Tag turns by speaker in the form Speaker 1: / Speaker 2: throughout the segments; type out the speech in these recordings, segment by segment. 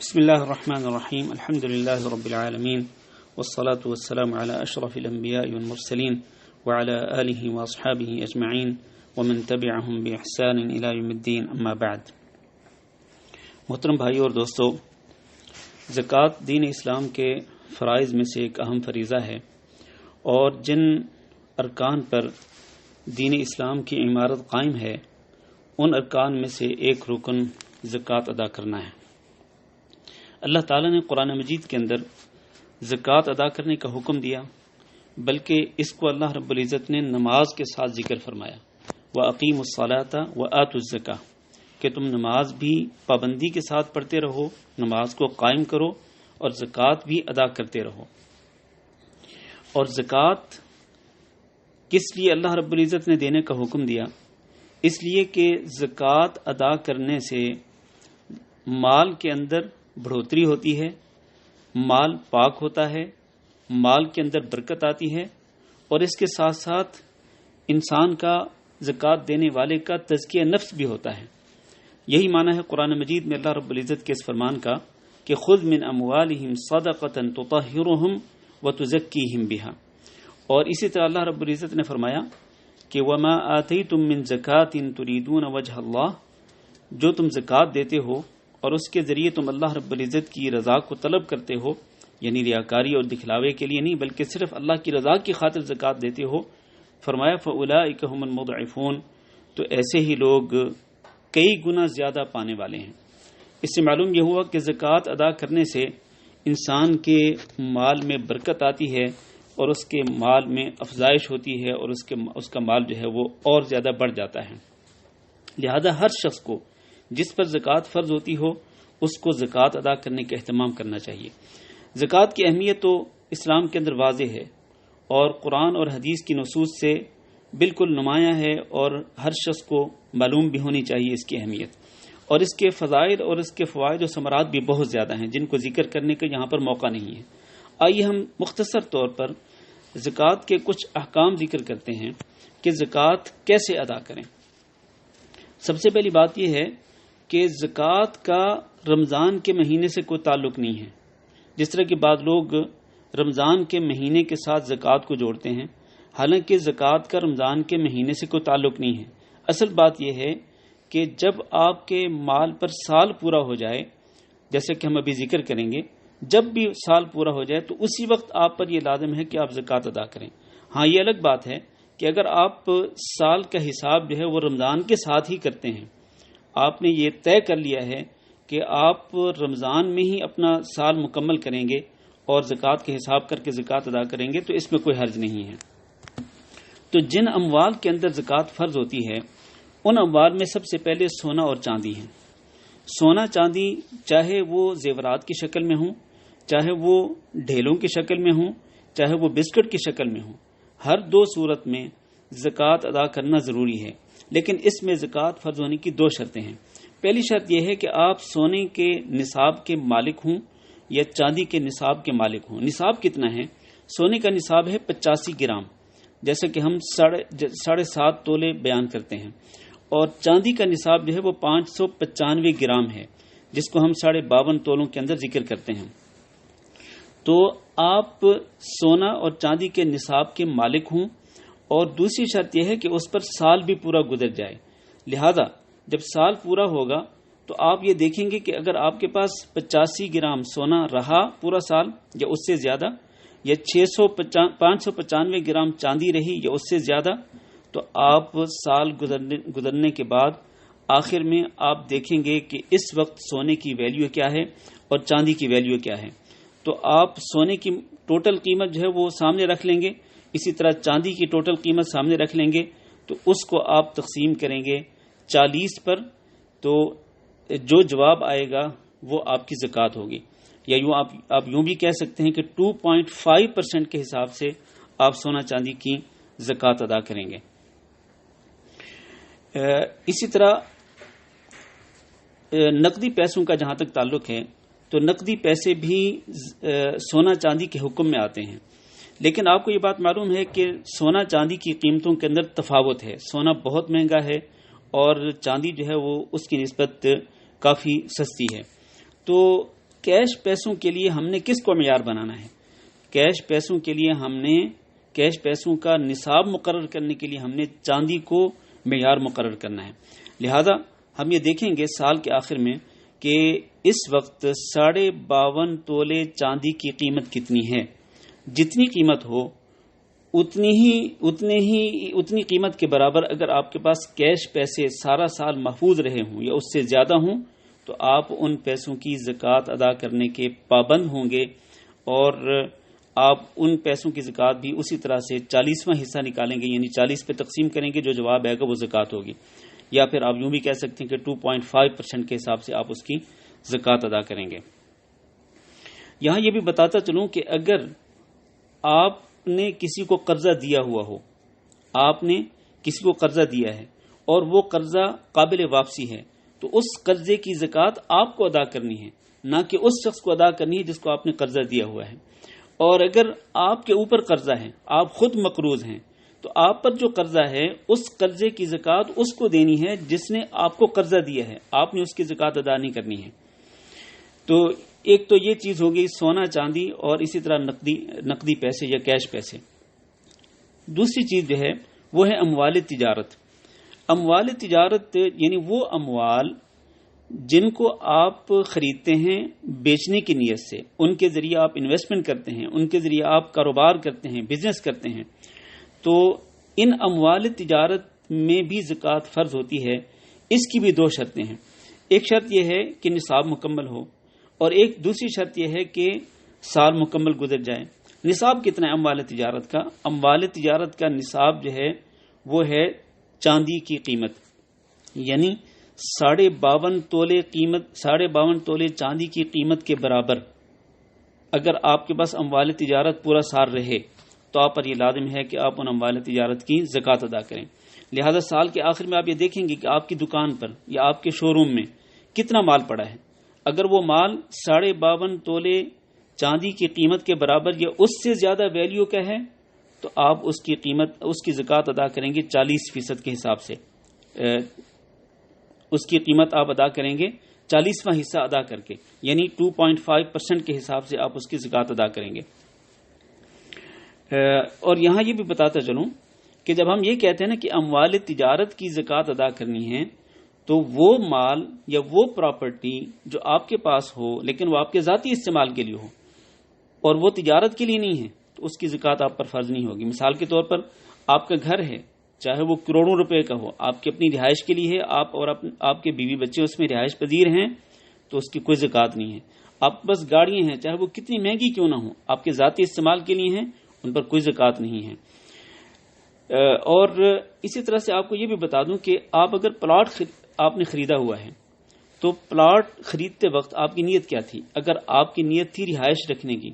Speaker 1: بسم الله الرحمن الرحيم الحمد لله رب العالمين والصلاة والسلام على أشرف الأنبياء والمرسلين وعلى آله وأصحابه أجمعين ومن تبعهم بإحسان إلى يوم الدين أما بعد. محترم بھائیو اور دوستو، زکوٰۃ دین اسلام کے فرائض میں سے ایک اہم فریضہ ہے اور جن ارکان پر دین اسلام کی عمارت قائم ہے ان ارکان میں سے ایک رکن زکوٰۃ ادا کرنا ہے. اللہ تعالیٰ نے قرآن مجید کے اندر زکوٰۃ ادا کرنے کا حکم دیا، بلکہ اس کو اللہ رب العزت نے نماز کے ساتھ ذکر فرمایا. وَأَقِيمُوا الصَّلَاةَ وَآتُوا الزَّكَاةَ کہ تم نماز بھی پابندی کے ساتھ پڑھتے رہو، نماز کو قائم کرو اور زکوٰۃ بھی ادا کرتے رہو. اور زکوٰۃ کس لیے اللہ رب العزت نے دینے کا حکم دیا؟ اس لیے کہ زکوٰۃ ادا کرنے سے مال کے اندر بڑھوتری ہوتی ہے، مال پاک ہوتا ہے، مال کے اندر برکت آتی ہے، اور اس کے ساتھ ساتھ انسان کا زکوٰۃ دینے والے کا تزکیہ نفس بھی ہوتا ہے. یہی معنی ہے قرآن مجید میں اللہ رب العزت کے اس فرمان کا کہ خذ من اموالہم صدقۃ تطہرہم وتزکیہم بہا. اور اسی طرح اللہ رب العزت نے فرمایا کہ وما آتیتم من زکاۃ تریدون وجہ اللہ، جو تم زکوٰۃ دیتے ہو اور اس کے ذریعے تم اللہ رب العزت کی رضا کو طلب کرتے ہو، یعنی ریاکاری اور دکھلاوے کے لیے نہیں بلکہ صرف اللہ کی رضا کی خاطر زکوٰۃ دیتے ہو، فرمایا فَأُولَئِكَ هُمُ الْمُضْعِفُونَ، تو ایسے ہی لوگ کئی گنا زیادہ پانے والے ہیں. اس سے معلوم یہ ہوا کہ زکوٰۃ ادا کرنے سے انسان کے مال میں برکت آتی ہے اور اس کے مال میں افزائش ہوتی ہے اور اس کا مال جو ہے وہ اور زیادہ بڑھ جاتا ہے. لہذا ہر شخص کو جس پر زکوٰۃ فرض ہوتی ہو اس کو زکوٰۃ ادا کرنے کا اہتمام کرنا چاہیے. زکوٰۃ کی اہمیت تو اسلام کے اندر واضح ہے اور قرآن اور حدیث کی نصوص سے بالکل نمایاں ہے، اور ہر شخص کو معلوم بھی ہونی چاہیے اس کی اہمیت. اور اس کے فضائل اور اس کے فوائد و ثمرات بھی بہت زیادہ ہیں جن کو ذکر کرنے کا یہاں پر موقع نہیں ہے. آئیے ہم مختصر طور پر زکوٰۃ کے کچھ احکام ذکر کرتے ہیں کہ زکوٰۃ کیسے ادا کریں. سب سے پہلی بات یہ ہے کہ زکوٰۃ کا رمضان کے مہینے سے کوئی تعلق نہیں ہے. جس طرح کہ بعض لوگ رمضان کے مہینے کے ساتھ زکوٰۃ کو جوڑتے ہیں، حالانکہ زکوٰۃ کا رمضان کے مہینے سے کوئی تعلق نہیں ہے. اصل بات یہ ہے کہ جب آپ کے مال پر سال پورا ہو جائے، جیسے کہ ہم ابھی ذکر کریں گے، جب بھی سال پورا ہو جائے تو اسی وقت آپ پر یہ لازم ہے کہ آپ زکوٰۃ ادا کریں. ہاں، یہ الگ بات ہے کہ اگر آپ سال کا حساب جو ہے وہ رمضان کے ساتھ ہی کرتے ہیں، آپ نے یہ طے کر لیا ہے کہ آپ رمضان میں ہی اپنا سال مکمل کریں گے اور زکوٰۃ کے حساب کر کے زکوٰۃ ادا کریں گے، تو اس میں کوئی حرج نہیں ہے. تو جن اموال کے اندر زکوٰۃ فرض ہوتی ہے ان اموال میں سب سے پہلے سونا اور چاندی ہیں. سونا چاندی چاہے وہ زیورات کی شکل میں ہوں، چاہے وہ ڈھیلوں کی شکل میں ہوں، چاہے وہ بسکٹ کی شکل میں ہوں، ہر دو صورت میں زکوٰۃ ادا کرنا ضروری ہے. لیکن اس میں زکوٰۃ فرض ہونے کی دو شرطیں ہیں. پہلی شرط یہ ہے کہ آپ سونے کے نصاب کے مالک ہوں یا چاندی کے نصاب کے مالک ہوں. نصاب کتنا ہے؟ سونے کا نصاب ہے 85 گرام، جیسے کہ ہم 7.5 تولے بیان کرتے ہیں، اور چاندی کا نصاب جو ہے وہ 595 گرام ہے، جس کو ہم 52.5 تولوں کے اندر ذکر کرتے ہیں. تو آپ سونا اور چاندی کے نصاب کے مالک ہوں، اور دوسری شرط یہ ہے کہ اس پر سال بھی پورا گزر جائے. لہذا جب سال پورا ہوگا تو آپ یہ دیکھیں گے کہ اگر آپ کے پاس 85 گرام سونا رہا پورا سال یا اس سے زیادہ، یا 595 گرام چاندی رہی یا اس سے زیادہ، تو آپ سال گزرنے کے بعد آخر میں آپ دیکھیں گے کہ اس وقت سونے کی ویلیو کیا ہے اور چاندی کی ویلیو کیا ہے. تو آپ سونے کی ٹوٹل قیمت جو ہے وہ سامنے رکھ لیں گے، اسی طرح چاندی کی ٹوٹل قیمت سامنے رکھ لیں گے، تو اس کو آپ تقسیم کریں گے 40 پر، تو جو جواب آئے گا وہ آپ کی زکوٰۃ ہوگی. یا یوں آپ یوں بھی کہہ سکتے ہیں کہ 2.5% کے حساب سے آپ سونا چاندی کی زکوٰۃ ادا کریں گے. اسی طرح نقدی پیسوں کا جہاں تک تعلق ہے تو نقدی پیسے بھی سونا چاندی کے حکم میں آتے ہیں. لیکن آپ کو یہ بات معلوم ہے کہ سونا چاندی کی قیمتوں کے اندر تفاوت ہے. سونا بہت مہنگا ہے اور چاندی جو ہے وہ اس کی نسبت کافی سستی ہے. تو کیش پیسوں کے لیے ہم نے کس کو معیار بنانا ہے؟ کیش پیسوں کے لیے ہم نے کیش پیسوں کا نصاب مقرر کرنے کے لیے ہم نے چاندی کو معیار مقرر کرنا ہے. لہذا ہم یہ دیکھیں گے سال کے آخر میں کہ اس وقت 52.5 تولے چاندی کی قیمت کتنی ہے. جتنی قیمت ہو اتنی قیمت کے برابر اگر آپ کے پاس کیش پیسے سارا سال محفوظ رہے ہوں یا اس سے زیادہ ہوں تو آپ ان پیسوں کی زکوٰۃ ادا کرنے کے پابند ہوں گے، اور آپ ان پیسوں کی زکوٰۃ بھی اسی طرح سے 40واں حصہ نکالیں گے، یعنی 40 پہ تقسیم کریں گے، جو جواب آئے گا وہ زکوٰۃ ہوگی. یا پھر آپ یوں بھی کہہ سکتے ہیں کہ 2.5% کے حساب سے آپ اس کی زکوٰۃ ادا کریں گے. یہاں یہ بھی بتاتا چلوں کہ اگر آپ نے کسی کو قرضہ دیا ہوا ہو، آپ نے کسی کو قرضہ دیا ہے اور وہ قرضہ قابل واپسی ہے، تو اس قرضے کی زکوٰۃ آپ کو ادا کرنی ہے، نہ کہ اس شخص کو ادا کرنی ہے جس کو آپ نے قرضہ دیا ہوا ہے. اور اگر آپ کے اوپر قرضہ ہے، آپ خود مقروض ہیں، تو آپ پر جو قرضہ ہے اس قرضے کی زکوٰۃ اس کو دینی ہے جس نے آپ کو قرضہ دیا ہے، آپ نے اس کی زکوٰۃ ادا نہیں کرنی ہے. تو ایک تو یہ چیز ہوگی سونا چاندی اور اسی طرح نقدی پیسے یا کیش پیسے. دوسری چیز جو ہے وہ ہے اموال تجارت. اموال تجارت یعنی وہ اموال جن کو آپ خریدتے ہیں بیچنے کی نیت سے، ان کے ذریعے آپ انویسٹمنٹ کرتے ہیں، ان کے ذریعے آپ کاروبار کرتے ہیں، بزنس کرتے ہیں. تو ان اموال تجارت میں بھی زکوٰۃ فرض ہوتی ہے. اس کی بھی 2 شرطیں ہیں. ایک شرط یہ ہے کہ نصاب مکمل ہو، اور ایک دوسری شرط یہ ہے کہ سال مکمل گزر جائے. نصاب کتنا ہے اموال تجارت کا؟ اموال تجارت کا نصاب جو ہے وہ ہے چاندی کی قیمت، یعنی 52.5 تولے قیمت، 52.5 تولے چاندی کی قیمت کے برابر اگر آپ کے پاس اموال تجارت پورا سال رہے تو آپ پر یہ لازم ہے کہ آپ ان اموال تجارت کی زکوٰۃ ادا کریں. لہذا سال کے آخر میں آپ یہ دیکھیں گے کہ آپ کی دکان پر یا آپ کے شو روم میں کتنا مال پڑا ہے. اگر وہ مال 52.5 تولے چاندی کی قیمت کے برابر یا اس سے زیادہ ویلیو کا ہے تو آپ اس کی زکوٰۃ ادا کریں گے 40% کے حساب سے. اس کی قیمت آپ ادا کریں گے 40واں حصہ ادا کر کے، یعنی 2.5% کے حساب سے آپ اس کی زکوٰۃ ادا کریں گے. اور یہاں یہ بھی بتاتا چلوں کہ جب ہم یہ کہتے ہیں نا کہ اموال تجارت کی زکوٰۃ ادا کرنی ہے، تو وہ مال یا وہ پراپرٹی جو آپ کے پاس ہو لیکن وہ آپ کے ذاتی استعمال کے لیے ہو اور وہ تجارت کے لیے نہیں ہے، تو اس کی زکوٰۃ آپ پر فرض نہیں ہوگی. مثال کے طور پر آپ کا گھر ہے، چاہے وہ کروڑوں روپے کا ہو، آپ کی اپنی رہائش کے لیے ہے، آپ کے بیوی بچے اس میں رہائش پذیر ہیں، تو اس کی کوئی زکوٰۃ نہیں ہے. آپ بس گاڑیاں ہیں، چاہے وہ کتنی مہنگی کیوں نہ ہوں، آپ کے ذاتی استعمال کے لیے ہیں، ان پر کوئی زکوٰۃ نہیں ہے. اور اسی طرح سے آپ کو یہ بھی بتا دوں کہ آپ اگر پلاٹ آپ نے خریدا ہوا ہے تو پلاٹ خریدتے وقت آپ کی نیت کیا تھی؟ اگر آپ کی نیت تھی رہائش رکھنے کی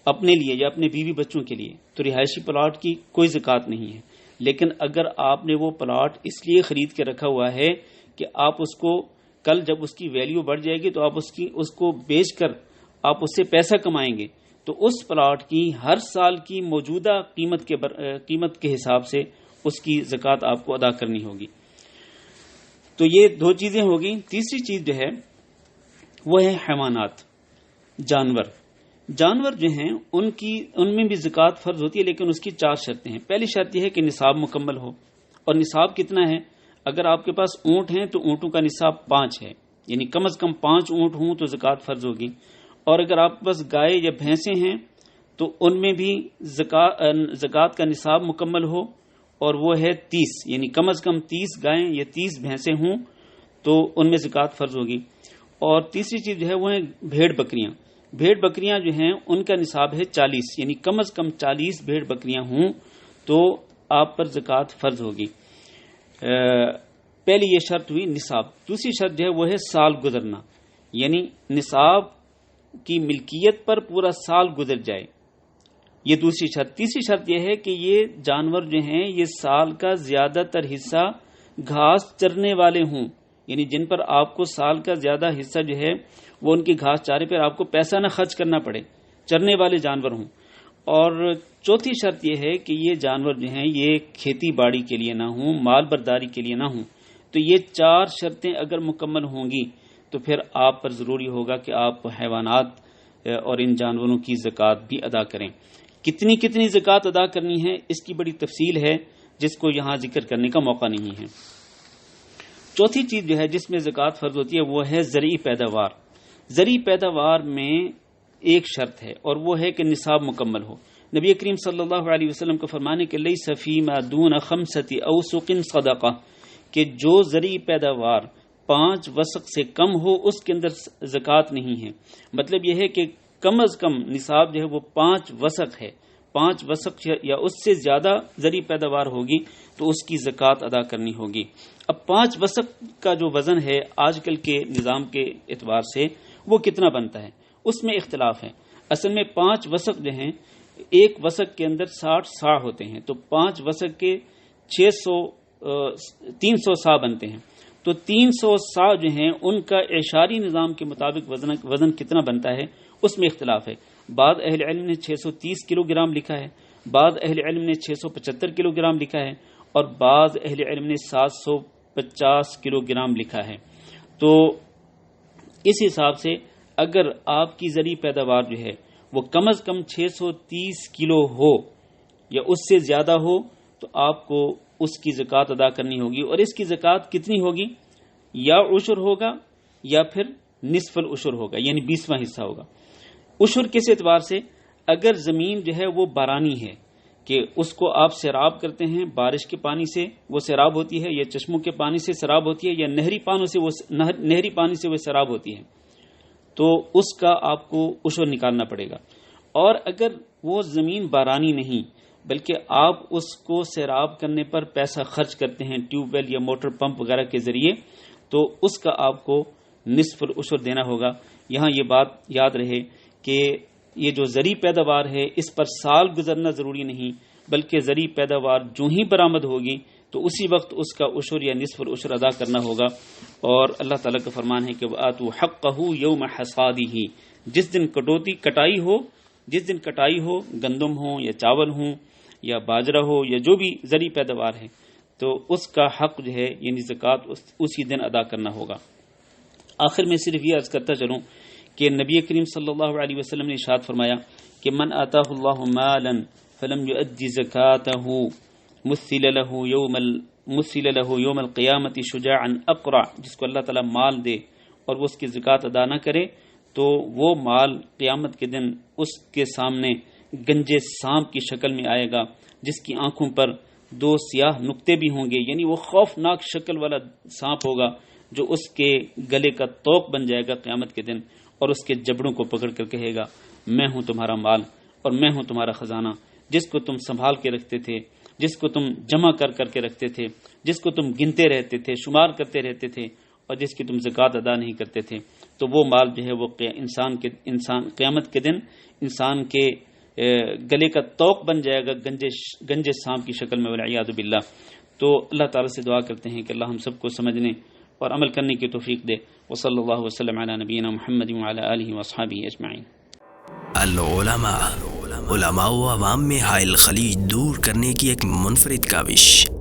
Speaker 1: اپنے لیے یا اپنے بیوی بچوں کے لیے، تو رہائشی پلاٹ کی کوئی زکوٰۃ نہیں ہے. لیکن اگر آپ نے وہ پلاٹ اس لیے خرید کے رکھا ہوا ہے کہ آپ اس کو کل جب اس کی ویلیو بڑھ جائے گی تو آپ اس کو بیچ کر آپ اس سے پیسہ کمائیں گے، تو اس پلاٹ کی ہر سال کی موجودہ قیمت کے حساب سے اس کی زکوٰۃ آپ کو ادا کرنی ہوگی. تو یہ 2 چیزیں ہوگی. تیسری چیز جو ہے وہ ہے حیوانات، جانور جو ہیں ان میں بھی زکوٰۃ فرض ہوتی ہے، لیکن اس کی 4 شرطیں ہیں. پہلی شرط یہ ہے کہ نصاب مکمل ہو. اور نصاب کتنا ہے؟ اگر آپ کے پاس اونٹ ہیں تو اونٹوں کا نصاب 5 ہے، یعنی کم از کم 5 اونٹ ہوں تو زکوٰۃ فرض ہوگی. اور اگر آپ کے پاس گائے یا بھینسیں ہیں تو ان میں بھی زکوٰۃ کا نصاب مکمل ہو، اور وہ ہے 30، یعنی کم از کم 30 گائیں یا 30 بھینسیں ہوں تو ان میں زکوٰۃ فرض ہوگی. اور تیسری چیز جو ہے وہ ہے بھیڑ بکریاں جو ہیں ان کا نصاب ہے 40، یعنی کم از کم 40 بھیڑ بکریاں ہوں تو آپ پر زکوٰۃ فرض ہوگی. پہلی یہ شرط ہوئی نصاب. دوسری شرط جو ہے وہ ہے سال گزرنا، یعنی نصاب کی ملکیت پر پورا سال گزر جائے، یہ دوسری شرط. تیسری شرط یہ ہے کہ یہ جانور جو ہیں یہ سال کا زیادہ تر حصہ گھاس چرنے والے ہوں، یعنی جن پر آپ کو سال کا زیادہ حصہ جو ہے وہ ان کی گھاس چارے پر آپ کو پیسہ نہ خرچ کرنا پڑے، چرنے والے جانور ہوں. اور چوتھی شرط یہ ہے کہ یہ جانور جو ہیں یہ کھیتی باڑی کے لیے نہ ہوں، مال برداری کے لیے نہ ہوں. تو یہ 4 شرطیں اگر مکمل ہوں گی تو تو پھر آپ پر ضروری ہوگا کہ آپ حیوانات اور ان جانوروں کی زکوٰۃ بھی ادا کریں۔ کتنی زکوٰۃ ادا کرنی ہے اس کی بڑی تفصیل ہے جس کو یہاں ذکر کرنے کا موقع نہیں ہے۔ چوتھی چیز جو ہے جس میں زکوٰۃ فرض ہوتی ہے وہ ہے زرعی پیداوار۔ زرعی پیداوار میں ایک شرط ہے اور وہ ہے کہ نصاب مکمل ہو۔ نبی کریم صلی اللہ علیہ وسلم کا فرمان ہے کہ لیس فیما دون خمسۃ اوسق صدقہ، کہ جو زرعی پیداوار 5 وسق سے کم ہو اس کے اندر زکوٰۃ نہیں ہے۔ مطلب یہ ہے کہ کم از کم نصاب جو ہے وہ 5 وسق ہے، 5 وسق یا اس سے زیادہ زرعی پیداوار ہوگی تو اس کی زکوٰۃ ادا کرنی ہوگی۔ اب 5 وسق کا جو وزن ہے آج کل کے نظام کے اعتبار سے وہ کتنا بنتا ہے اس میں اختلاف ہے۔ اصل میں 5 وسق جو ہیں، ایک وسق کے اندر 60 صاع ہوتے ہیں، تو 5 وسق کے 300 صاع بنتے ہیں۔ تو 300 صاع جو ہیں ان کا اعشاری نظام کے مطابق وزن کتنا بنتا ہے اس میں اختلاف ہے۔ بعض اہل علم نے 630 کلو گرام لکھا ہے، بعض اہل علم نے 675 کلو گرام لکھا ہے، اور بعض اہل علم نے 750 کلو گرام لکھا ہے۔ تو اس حساب سے اگر آپ کی زرعی پیداوار جو ہے وہ کم از کم 630 کلو ہو یا اس سے زیادہ ہو تو آپ کو اس کی زکوٰۃ ادا کرنی ہوگی، اور اس کی زکوٰۃ کتنی ہوگی؟ یا عشر ہوگا یا پھر نصف العشر ہوگا، یعنی 20واں حصہ ہوگا۔ عشر کس اعتبار سے؟ اگر زمین جو ہے وہ بارانی ہے کہ اس کو آپ سیراب کرتے ہیں، بارش کے پانی سے وہ سیراب ہوتی ہے، یا چشموں کے پانی سے سیراب ہوتی ہے، یا نہری پانی سے وہ سیراب ہوتی ہے، تو اس کا آپ کو عشر نکالنا پڑے گا۔ اور اگر وہ زمین بارانی نہیں بلکہ آپ اس کو سیراب کرنے پر پیسہ خرچ کرتے ہیں ٹیوب ویل یا موٹر پمپ وغیرہ کے ذریعے، تو اس کا آپ کو نصف العشر دینا ہوگا۔ یہاں یہ بات یاد رہے کہ یہ جو زرعی پیداوار ہے اس پر سال گزرنا ضروری نہیں، بلکہ زرعی پیداوار جو ہی برآمد ہوگی تو اسی وقت اس کا عشر یا نصف العشر ادا کرنا ہوگا۔ اور اللہ تعالیٰ کا فرمان ہے کہ وَآتُوا حَقَّهُ يَوْمَ حَصَادِهِ، جس دن کٹائی ہو گندم ہو یا چاول ہوں یا باجرہ ہو یا جو بھی زرعی پیداوار ہے، تو اس کا حق جو ہے یعنی زکوٰۃ اسی دن ادا کرنا ہوگا۔ آخر میں صرف یہ عرض کرتا چلوں کہ نبی کریم صلی اللہ علیہ وسلم نے ارشاد فرمایا کہ من آتاہ اللہ مالا فلم یؤدی زکاتہ مثل له یوم القیامت شجاعا اقرع، جس کو اللہ تعالیٰ مال دے اور وہ اس کی زکوٰۃ ادا نہ کرے تو وہ مال قیامت کے دن اس کے سامنے گنجے سانپ کی شکل میں آئے گا، جس کی آنکھوں پر 2 سیاہ نقطے بھی ہوں گے، یعنی وہ خوفناک شکل والا سانپ ہوگا جو اس کے گلے کا توق بن جائے گا قیامت کے دن، اور اس کے جبڑوں کو پکڑ کر کہے گا میں ہوں تمہارا مال اور میں ہوں تمہارا خزانہ، جس کو تم سنبھال کے رکھتے تھے، جس کو تم جمع کر کے رکھتے تھے، جس کو تم گنتے رہتے تھے، شمار کرتے رہتے تھے، اور جس کی تم زکوٰۃ ادا نہیں کرتے تھے۔ تو وہ مال جو ہے وہ انسان قیامت کے دن انسان کے گلے کا توق بن جائے گا گنجے سانپ کی شکل میں، والعیاذ باللہ۔ تو اللہ تعالیٰ سے دعا کرتے ہیں کہ اللہ ہم سب کو سمجھنے اور عمل کرنے کی توفیق دے۔ وصلی اللہ وسلم علی نبینا محمد وعلی آلہ واصحابہ اجمعین۔
Speaker 2: علماء و عوام میں حائل خلیج دور کرنے کی ایک منفرد کاوش۔